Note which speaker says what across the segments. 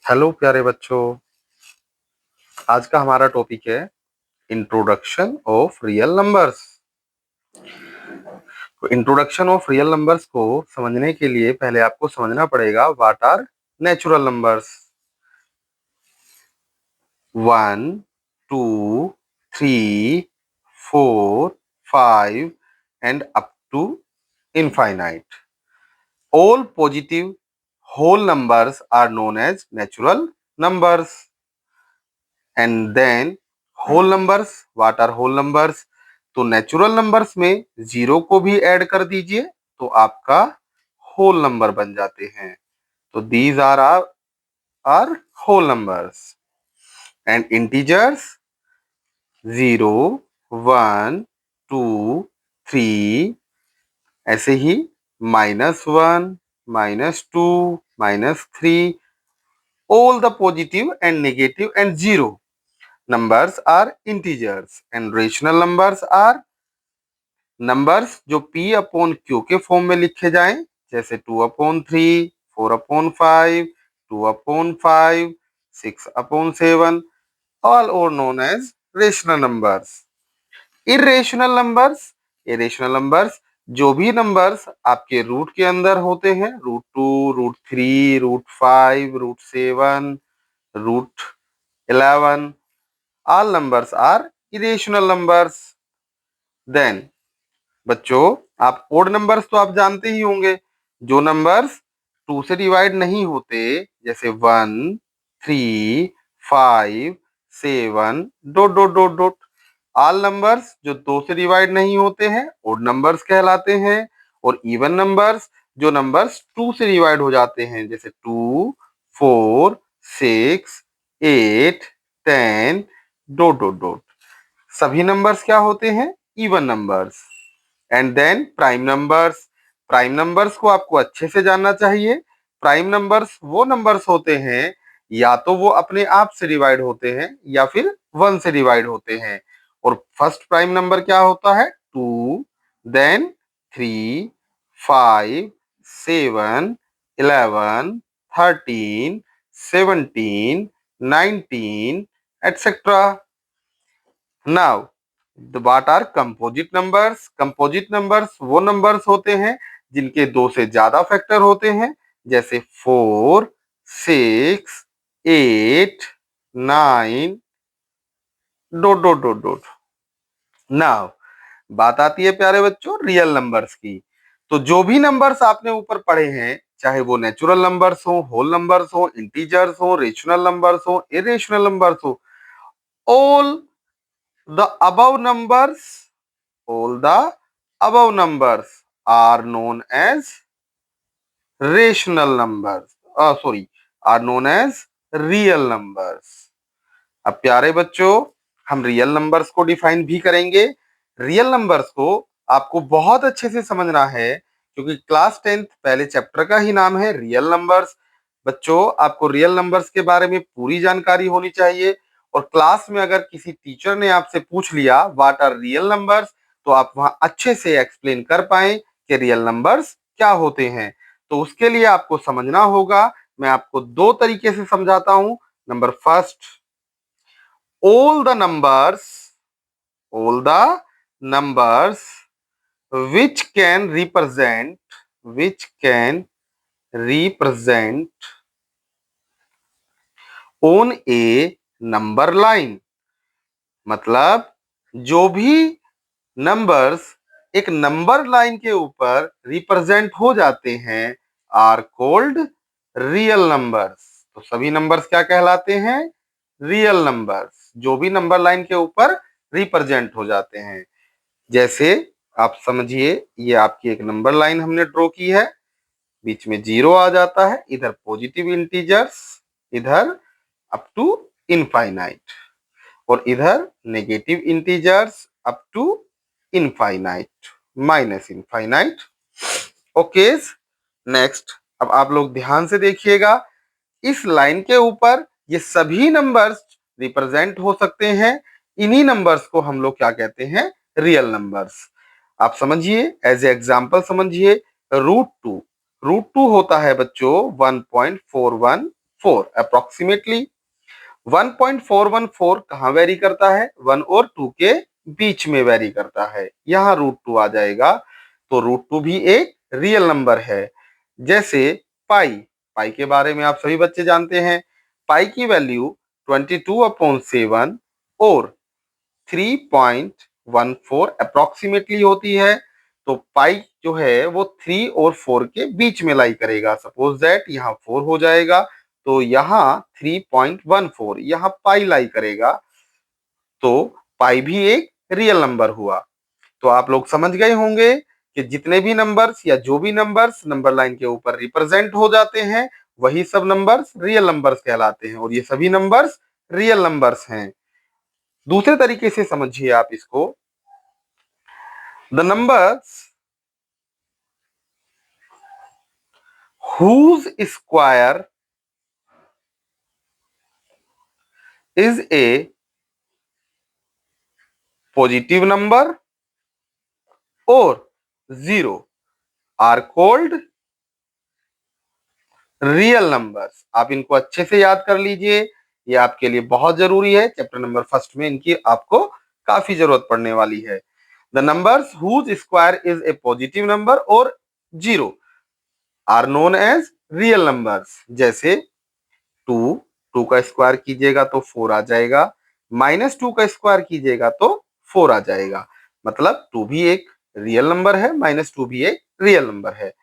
Speaker 1: Hello प्यारे बच्चों। आज का हमारा टॉपिक है इंट्रोडक्शन ऑफ रियल नंबर्स। तो इंट्रोडक्शन ऑफ रियल नंबर्स को समझने के लिए पहले आपको समझना पड़ेगा what are natural numbers. 1, 2, 3, 4, 5 and up to infinite. All positive whole numbers are known as natural numbers. And then whole numbers, what are whole numbers? तो नेचुरल नंबर्स में जीरो को भी ऐड कर दीजिए तो आपका होल नंबर बन जाते हैं। तो these are whole numbers. And integers 0, 1, 2, 3, ऐसे ही -1, -2, -3, all the positive and negative and zero numbers are integers and rational numbers are numbers जो p अपॉन q के फॉर्म में लिखे जाएं, जैसे 2/3, 4/5, 2/5, 6/7, all are known as rational numbers. irrational numbers जो भी नंबर्स आपके रूट के अंदर होते हैं, √2, √3, √5, √7, √11, all numbers are irrational numbers. Then बच्चों, आप ओड नंबर्स तो आप जानते ही होंगे, जो नंबर्स 2 से डिवाइड नहीं होते, जैसे 1, 3, 5, 7 dot dot dot dot. All numbers जो 2 से डिवाइड नहीं होते हैं ओड नंबर्स कहलाते हैं। और इवन नंबर्स जो नंबर्स 2 से डिवाइड हो जाते हैं, जैसे 2, 4, 6, 8, 10 डॉट डॉट डॉट, सभी नंबर्स क्या होते हैं? Even numbers. And then prime numbers को आपको अच्छे से जानना चाहिए। प्राइम नंबर्स वो नंबर्स होते हैं या तो वो अपने आप से डिवाइड होते हैं या फिर 1 से डिवाइड होते हैं। और फर्स्ट प्राइम नंबर क्या होता है? 2, then 3, 5, 7, 11, 13, 17, 19 etcetera. Now what are composite numbers? Composite numbers वो नंबर्स होते हैं जिनके 2 से ज्यादा फैक्टर होते हैं, जैसे 4, 6, 8, 9 dot dot dot dot. Now बात आती है प्यारे बच्चों रियल नंबर्स की। तो जो भी नंबर्स आपने ऊपर पढ़े हैं, चाहे वो नेचुरल नंबर्स हो, होल नंबर्स हो, इंटीजर्स हो, रेशनल नंबर्स हो, इरेशनल नंबर्स हो, all the above numbers all the above numbers are known as rational numbers, are known as real numbers. अब प्यारे बच्चों, हम रियल नंबर्स को डिफाइन भी करेंगे। रियल नंबर्स को आपको बहुत अच्छे से समझना है, क्योंकि क्लास 10th पहले चैप्टर का ही नाम है रियल नंबर्स। बच्चों, आपको रियल नंबर्स के बारे में पूरी जानकारी होनी चाहिए। और क्लास में अगर किसी टीचर ने आपसे पूछ लिया व्हाट आर रियल नंबर्स, तो आप वहां अच्छे से एक्सप्लेन कर पाए कि रियल नंबर्स क्या होते हैं। तो उसके लिए आपको समझना होगा। मैं आपको 2 तरीके से समझाता हूं। Number first, all the numbers which can represent on a number line। मतलब जो भी नंबर्स एक नंबर लाइन के ऊपर रिप्रेजेंट हो जाते हैं आर कोल्ड रियल नंबर्स। तो सभी नंबर्स क्या कहलाते हैं? रियल नंबर्स, जो भी नंबर लाइन के ऊपर रिप्रेजेंट हो जाते हैं। जैसे आप समझिए, ये आपकी एक नंबर लाइन हमने ड्रॉ की है, बीच में 0 आ जाता है, इधर पॉजिटिव इंटीजर्स, इधर अप टू इनफाइनाइट, और इधर negative integers up to infinite, minus infinite. Okay, next अब आप लोग ध्यान से देखिएगा, इस लाइन के ऊपर ये सभी नंबर्स रिप्रेजेंट हो सकते हैं। इन्हीं नंबर्स को हम लोग क्या कहते हैं? Real numbers. आप समझिए, एज ए एग्जांपल समझिए, √2 होता है बच्चों 1.414। 4 अप्रोक्सीमेटली। 1.414 कहाँ वेरी करता है? 1 और 2 के बीच में वेरी करता है, यहाँ √2 आ जाएगा। तो √2 भी एक रियल नंबर है। जैसे पाई, पाई के बारे में आप सभी बच्चे जानते हैं। पाई की वैल्यू 22/7 और 3.14 अप्रोक्सीमेटली होती है। तो पाई जो है वो 3 और 4 के बीच में लाई करेगा। सपोज दैट यहाँ 4 हो जाएगा, तो यहाँ 3.14 यहाँ पाई लाई करेगा। तो पाई भी एक रियल नंबर हुआ। तो आप लोग समझ गए होंगे कि जितने भी नंबर्स या जो भी नंबर्स नंबर लाइन के ऊपर रिप्रेजेंट हो जाते हैं, वही सब नंबर्स रियल नंबर्स कहलाते हैं, और ये सभी नंबर्स रियल नंबर्स हैं। दूसरे तरीके से समझिए आप इसको, the numbers whose square is a positive number or zero are called real numbers. आप इनको अच्छे से याद कर लीजिए, ये आपके लिए बहुत जरूरी है। चैप्टर नंबर फर्स्ट में इनकी आपको काफी जरूरत पड़ने वाली है। The numbers whose square is a positive number और zero are known as real numbers. जैसे 2, 2 का स्क्वायर कीजिएगा तो 4 आ जाएगा, -2 का स्क्वायर कीजिएगा तो 4 आ जाएगा। मतलब 2 भी एक रियल नंबर है, -2 भी एक रियल नंबर है।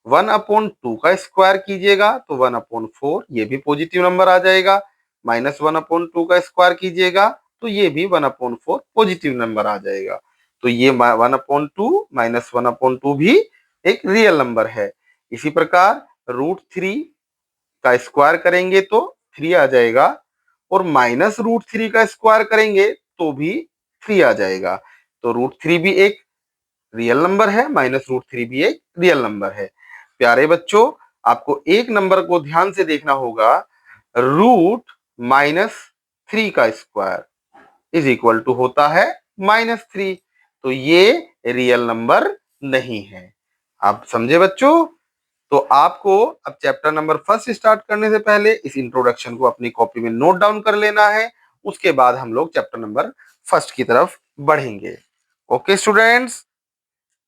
Speaker 1: 1/2 का स्क्वायर कीजिएगा तो 1/4 ये भी पॉजिटिव नंबर आ जाएगा। -1/2 का स्क्वायर कीजिएगा तो ये भी 1/4 पॉजिटिव नंबर आ जाएगा। तो ये 1/2 -1/2 भी एक रियल नंबर है। इसी प्रकार √3 का स्क्वायर करेंगे तो 3 आ जाएगा, और -√3 का स्क्वायर करेंगे तो भी 3 आ जाएगा। तो √3 भी एक रियल नंबर है, -√3 भी एक रियल नंबर है। प्यारे बच्चों, आपको एक नंबर को ध्यान से देखना होगा, √-3 का स्क्वायर इज इक्वल टू होता है -3। तो ये रियल नंबर नहीं है। आप समझे बच्चों? तो आपको अब चैप्टर नंबर फर्स्ट स्टार्ट करने से पहले इस इंट्रोडक्शन को अपनी कॉपी में नोट डाउन कर लेना है। उसके बाद हम लोग चैप्टर नंबर फर्स्ट की तरफ बढ़ेंगे। Okay students,